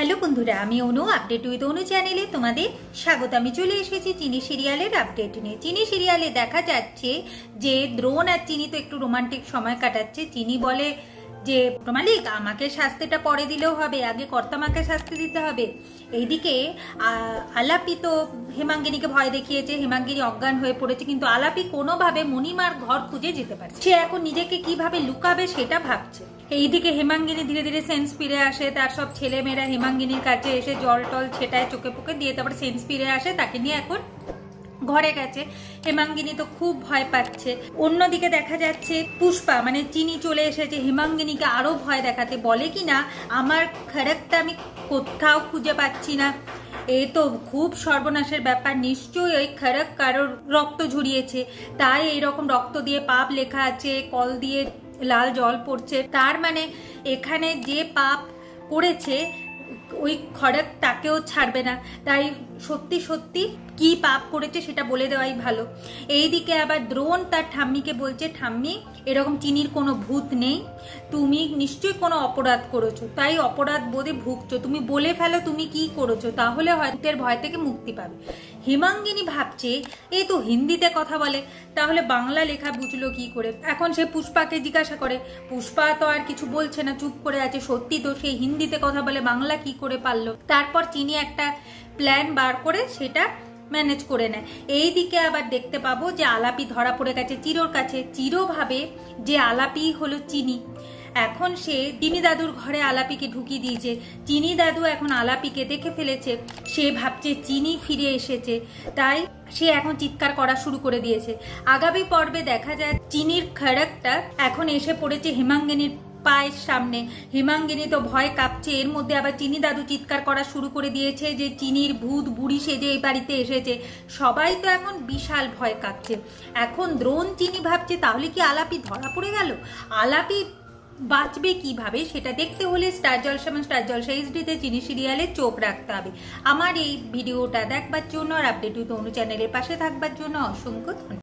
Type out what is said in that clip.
Hello বন্ধুরা, আমি অনু update with অনু চ্যানেলে তোমাদের স্বাগত। আমি চলে এসেছি চিনি সিরিয়ালের আপডেট নিয়ে। চিনি সিরিয়ালে দেখা যাচ্ছে যে দ্রোণ আর চিনি তো একটু রোমান্টিক সময় কাটাচ্ছে। চিনি বলে যে মালিক আমাকে শাস্তিটা পরে দিলেও হবে, আগে কর্তামাকে শাস্তি দিতে হবে। এইদিকে আলাপি তো হেমাঙ্গিনীকে ভয় দেখিয়েছে, হেমাঙ্গিনী অজ্ঞান হয়ে পড়েছে, কিন্তু আলাপি কোনোভাবে মণিমার ঘর খুঁজে যেতে পারছে। সে এখন নিজেকে কিভাবে লুকাবে সেটা ভাবছে। এইদিকে হেমাঙ্গিনী ধীরে ধীরে সেন্স ফিরে আসে। তার সব ছেলেমেয়েরা হেমাঙ্গিনীর কাছে এসে জল টল ছেটায় চোখে পোকে দিয়ে তারপর সেন্স ফিরে আসে। তাকে নিয়ে এখন ঘরে গেছে। হেমাঙ্গিনী তো খুব ভয় পাচ্ছে। অন্যদিকে দেখা যাচ্ছে পুষ্পা মানে চিনি চলে এসেছে হেমাঙ্গিনীকে আরো ভয় দেখাতে। বলে কি না আমার খড়গটা আমি কোথাও খুঁজে পাচ্ছি না, এ তো খুব সর্বনাশের ব্যাপার, নিশ্চয়ই ওই খড়গ কারোর রক্ত ঝরিয়েছে, তাই এইরকম রক্ত দিয়ে পাপ লেখা আছে, কল দিয়ে লাল জল পড়ছে। তার মানে এখানে যে পাপ করেছে ওই খড়গ তাকেও ছাড়বে না। তাই সত্যি সত্যি কি পাপ করেছে সেটা বলে দেওয়াই ভালো। এইদিকে আবার দ্রোণ তার ঠাম্মিকে বলছে, ঠাম্মি এরকম চিনির কোনো ভূত নেই, তুমি নিশ্চয়ই কোনো অপরাধ করেছো, তাই অপরাধ বোধে ভুগছো, তুমি বলে ফেলো তুমি কি করেছো, তাহলে ভূতের ভয় থেকে মুক্তি পাবে। হেমাঙ্গিনী ভাবছে এই তো হিন্দিতে কথা বলে, তাহলে বাংলা লেখা বুঝলো কি করে। এখন সে পুষ্পাকে জিজ্ঞাসা করে, পুষ্পা তো আর কিছু বলছে না, চুপ করে আছে। সত্যি তো সেই হিন্দিতে কথা বলে, বাংলা কি করে পারলো। তারপর চিনি একটা প্ল্যান বার করে সেটা ম্যানেজ করে নেয়। এই দিকে আবার দেখতে পাবো যে আলাপি ধরা পড়ে গেছে চিরোর কাছে। চিরো ভাবে যে আলাপি হলো চিনি। এখন সে চিনি দাদুর ঘরে আলাপিকে ঢুকিয়ে দিয়েছে। চিনি দাদু এখন আলাপিকে দেখে ফেলেছে, সে ভাবছে চিনি ফিরে এসেছে, তাই সে এখন চিৎকার করা শুরু করে দিয়েছে। আগামী পর্বে দেখা যায় চিনির খড়গটা এখন এসে পড়েছে হেমাঙ্গিনীর পায়ের সামনে। হেমাঙ্গিনী তো ভয় কাঁপছে। এর মধ্যে আবার চিনি দাদু চিৎকার করা শুরু করে দিয়েছে যে চিনির ভূত বুড়ি সেজে এই বাড়িতে এসেছে। সবাই তো এখন বিশাল ভয় কাঁপছে। এখন দ্রোণ চিনি ভাবছে তাহলে কি আলাপি ধরা পড়ে গেল, আলাপি বাঁচবে কিভাবে সেটা দেখতে হলে স্টার জলসা এবং স্টার জলসা এইচডিতে চিনি সিরিয়ালে চোখ রাখতে হবে। আমার এই ভিডিওটা দেখবার জন্য আর আপডেট উইথ অনু চ্যানেলের পাশে থাকবার জন্য অসংখ্য ধন্যবাদ।